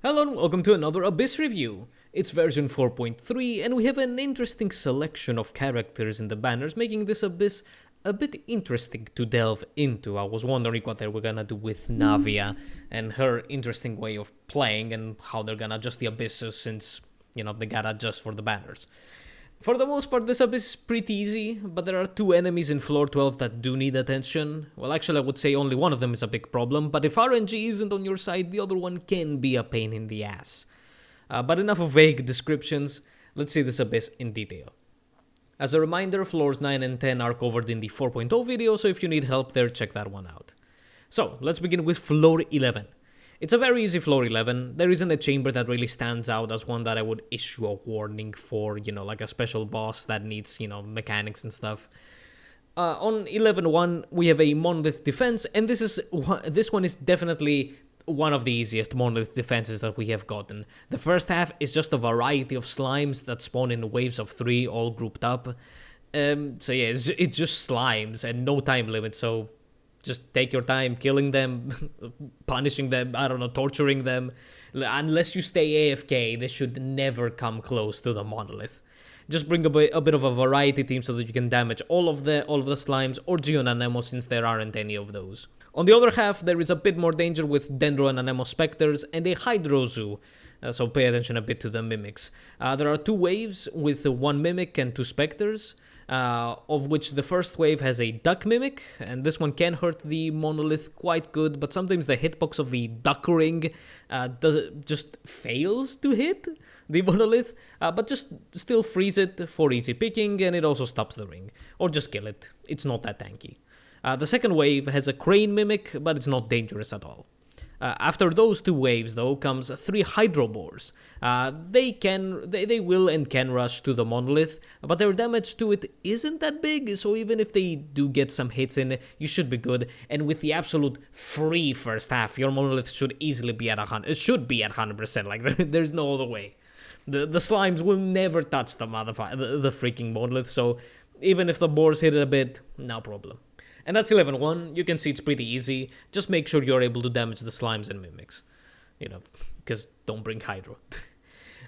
Hello and welcome to another Abyss review. It's version 4.3 and we have an interesting selection of characters in the banners, making this Abyss a bit interesting to delve into. I was wondering what they were gonna do with Navia and her interesting way of playing and how they're gonna adjust the Abyss since, they gotta adjust for the banners. For the most part, this Abyss is pretty easy, but there are two enemies in floor 12 that do need attention. Well, actually, I would say only one of them is a big problem, but if RNG isn't on your side, the other one can be a pain in the ass. But enough of vague descriptions, let's see this Abyss in detail. As a reminder, floors 9 and 10 are covered in the 4.0 video, so if you need help there, check that one out. So, let's begin with floor 11. It's a very easy floor 11. There isn't a chamber that really stands out as one that I would issue a warning for, like a special boss that needs, mechanics and stuff. On 11.1, we have a monolith defense, and this one is definitely one of the easiest monolith defenses that we have gotten. The first half is just a variety of slimes that spawn in waves of 3, all grouped up. So yeah, it's just slimes and no time limit, so just take your time killing them, punishing them, torturing them. Unless you stay AFK, they should never come close to the monolith. Just bring a bit of a variety team so that you can damage all of the slimes or Geo and Anemo since there aren't any of those. On the other half, there is a bit more danger with Dendro and Anemo Spectres and a Hydro Zoo. So pay attention a bit to the mimics. There are 2 waves with 1 mimic and 2 specters. Of which the first wave has a duck mimic, and this one can hurt the monolith quite good, but sometimes the hitbox of the duck ring just fails to hit the monolith, but just still freeze it for easy picking, and it also stops the ring. Or just kill it, it's not that tanky. The second wave has a crane mimic, but it's not dangerous at all. After those 2 waves, though, comes 3 Hydroboars. They will and can rush to the monolith, but their damage to it isn't that big, so even if they do get some hits in, you should be good. And with the absolute free first half, your monolith should easily be at 100. It should be at 100%. Like there's no other way. The slimes will never touch the freaking monolith. So even if the boars hit it a bit, no problem. And that's 11.1, you can see it's pretty easy, just make sure you're able to damage the slimes and mimics. Because don't bring Hydro.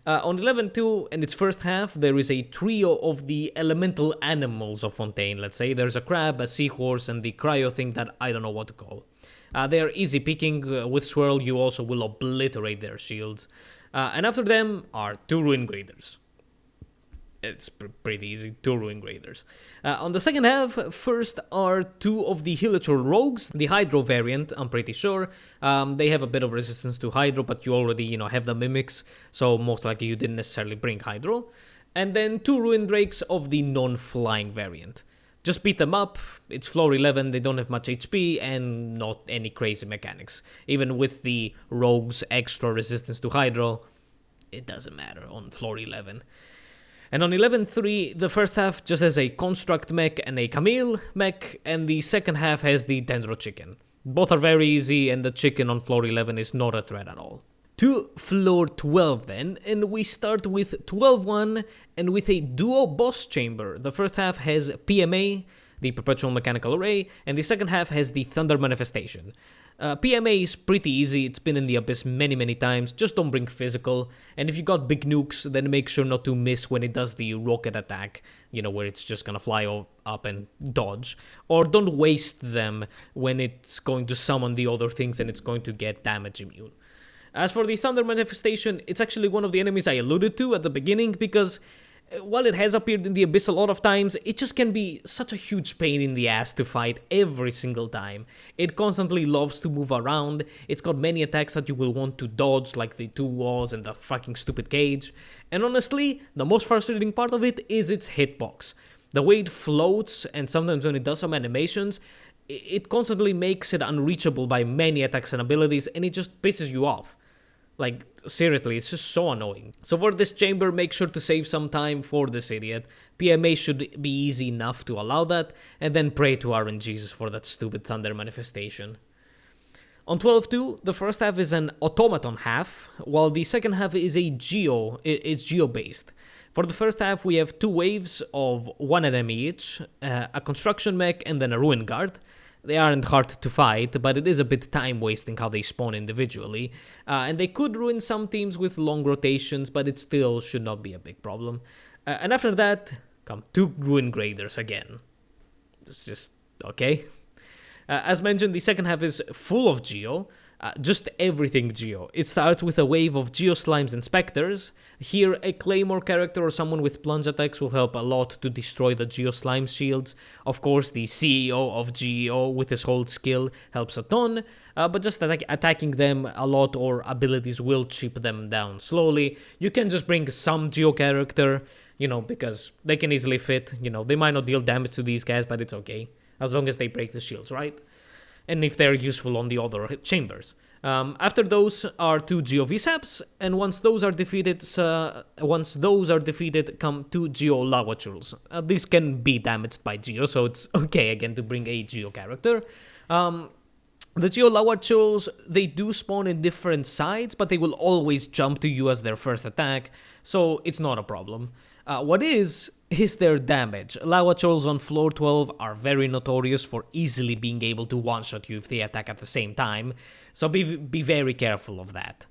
On 11.2, in its first half, there is a trio of the elemental animals of Fontaine, let's say. There's a crab, a seahorse, and the cryo thing that I don't know what to call. They are easy picking, with Swirl you also will obliterate their shields. And after them are 2 Ruin Graders. It's pretty easy, 2 Ruin Graders. On the second half, first are 2 of the Hilichurl Rogues, the Hydro variant, I'm pretty sure. They have a bit of resistance to Hydro, but you already, have the Mimics, so most likely you didn't necessarily bring Hydro. And then 2 Ruin Drakes of the non-flying variant. Just beat them up, it's floor 11, they don't have much HP, and not any crazy mechanics. Even with the Rogues' extra resistance to Hydro, it doesn't matter on floor 11. And on 11.3, the first half just has a Construct mech and a Camille mech, and the second half has the Dendro Chicken. Both are very easy, and the chicken on floor 11 is not a threat at all. To floor 12 then, and we start with 12.1, and with a duo boss chamber. The first half has PMA, the Perpetual Mechanical Array, and the second half has the Thunder Manifestation. PMA is pretty easy, it's been in the Abyss many times, just don't bring physical, and if you got big nukes, then make sure not to miss when it does the rocket attack, where it's just gonna fly up and dodge, or don't waste them when it's going to summon the other things and it's going to get damage immune. As for the Thunder Manifestation, it's actually one of the enemies I alluded to at the beginning, because while it has appeared in the Abyss a lot of times, it just can be such a huge pain in the ass to fight every single time. It constantly loves to move around, it's got many attacks that you will want to dodge, like the 2 walls and the fucking stupid cage. And honestly, the most frustrating part of it is its hitbox. The way it floats, and sometimes when it does some animations, it constantly makes it unreachable by many attacks and abilities, and it just pisses you off. Like, seriously, it's just so annoying. So for this chamber, make sure to save some time for this idiot. PMA should be easy enough to allow that, and then pray to RNGesus for that stupid Thunder Manifestation. On 12.2, the first half is an automaton half, while the second half is it's geo-based. For the first half, we have 2 waves of 1 enemy each, a construction mech and then a ruin guard. They aren't hard to fight, but it is a bit time-wasting how they spawn individually. And they could ruin some teams with long rotations, but it still should not be a big problem. And after that, come 2 Ruin Graders again. It's just okay. As mentioned, the second half is full of Geo. Just everything Geo. It starts with a wave of Geo Slimes and Spectres. Here, a Claymore character or someone with plunge attacks will help a lot to destroy the Geo Slime shields. Of course, the CEO of Geo with his hold skill helps a ton, but just attacking them a lot or abilities will chip them down slowly. You can just bring some Geo character, because they can easily fit. They might not deal damage to these guys, but it's okay, as long as they break the shields, right? And if they're useful on the other chambers. After those are 2 Geo VSAPs, and once those are defeated, come 2 Geo Lava Churls. These can be damaged by Geo, so it's okay again to bring a Geo character. The Geo Lava Churls, they do spawn in different sides, but they will always jump to you as their first attack, so it's not a problem. What is their damage. Lava Churls on floor 12 are very notorious for easily being able to one-shot you if they attack at the same time, so be very careful of that.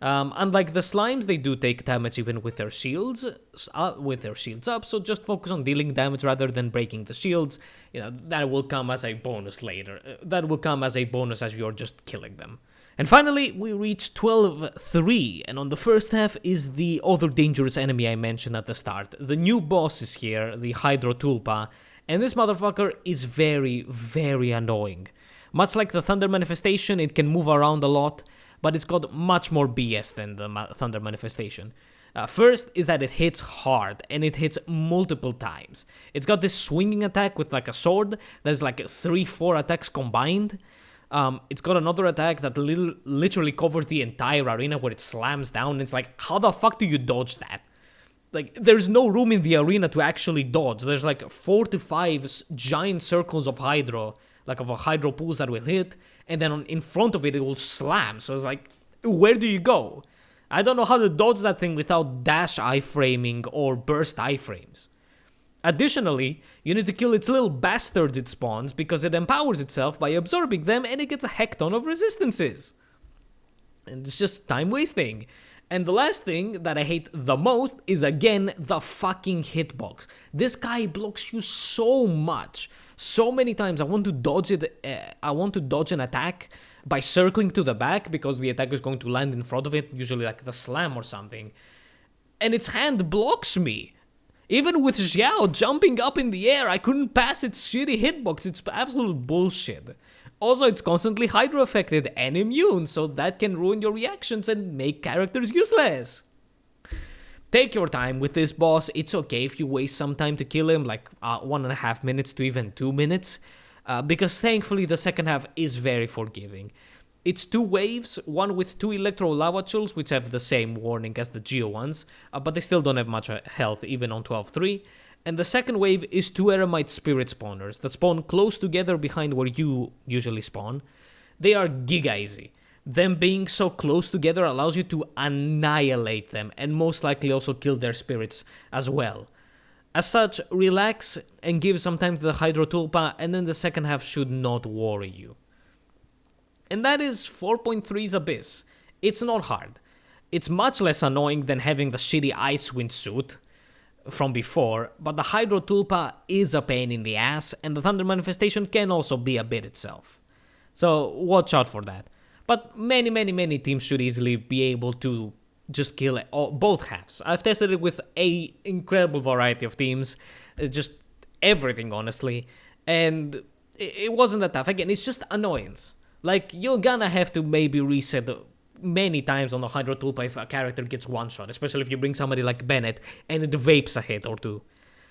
Unlike the slimes, they do take damage even with their shields up, so just focus on dealing damage rather than breaking the shields. That will come as a bonus later. That will come as a bonus as you're just killing them. And finally, we reach 12-3, and on the first half is the other dangerous enemy I mentioned at the start. The new boss is here, the Hydro Tulpa, and this motherfucker is very, very annoying. Much like the Thunder Manifestation, it can move around a lot, but it's got much more BS than the Thunder Manifestation. First is that it hits hard, and it hits multiple times. It's got this swinging attack with like a sword that is like 3-4 attacks combined. It's got another attack that literally covers the entire arena where it slams down. It's like, how the fuck do you dodge that? Like, there's no room in the arena to actually dodge. There's like 4 to 5 giant circles of Hydro, like of a Hydro pools that will hit, and then in front of it, it will slam. So it's like, where do you go? I don't know how to dodge that thing without dash iframing or burst iframes. Additionally, you need to kill its little bastards it spawns because it empowers itself by absorbing them and it gets a heck ton of resistances. And it's just time wasting. And the last thing that I hate the most is again the fucking hitbox. This guy blocks you so much. So many times I want to dodge an attack by circling to the back because the attack is going to land in front of it, usually like the slam or something. And its hand blocks me. Even with Xiao jumping up in the air, I couldn't pass its shitty hitbox. It's absolute bullshit. Also, it's constantly Hydro affected and immune, so that can ruin your reactions and make characters useless. Take your time with this boss. It's okay if you waste some time to kill him, like 1.5 minutes to even 2 minutes, because thankfully the second half is very forgiving. It's 2 waves, one with 2 Electro Lava Churls, which have the same warning as the Geo ones, but they still don't have much health even on 12-3. And the second wave is 2 Eremite Spirit Spawners that spawn close together behind where you usually spawn. They are giga easy. Them being so close together allows you to annihilate them and most likely also kill their spirits as well. As such, relax and give some time to the Hydro Tulpa, and then the second half should not worry you. And that is 4.3's Abyss. It's not hard. It's much less annoying than having the shitty Icewind suit from before, but the Hydro Tulpa is a pain in the ass, and the Thunder Manifestation can also be a bit itself. So watch out for that. But many teams should easily be able to just kill both halves. I've tested it with an incredible variety of teams, just everything honestly, and it wasn't that tough. Again, it's just annoyance. Like, you're gonna have to maybe reset many times on the Hydro Tulpa if a character gets one-shot, especially if you bring somebody like Bennett and it vapes a hit or two.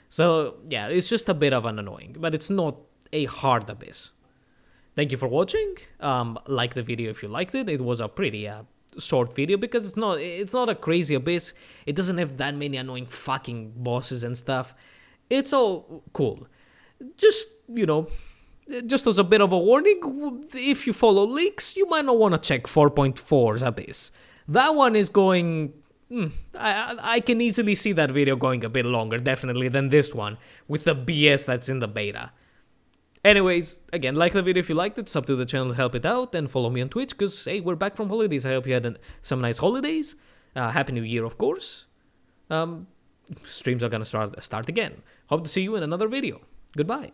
So, yeah, it's just a bit of an annoying, but it's not a hard Abyss. Thank you for watching. Like the video if you liked it. It was a pretty short video because it's not a crazy Abyss. It doesn't have that many annoying fucking bosses and stuff. It's all cool. Just, just as a bit of a warning, if you follow leaks, you might not want to check 4.4's Abyss. That one is going... I can easily see that video going a bit longer, definitely, than this one, with the BS that's in the beta. Anyways, again, like the video if you liked it, sub to the channel to help it out, and follow me on Twitch, because, hey, we're back from holidays. I hope you had some nice holidays. Happy New Year, of course. Streams are gonna start again. Hope to see you in another video. Goodbye.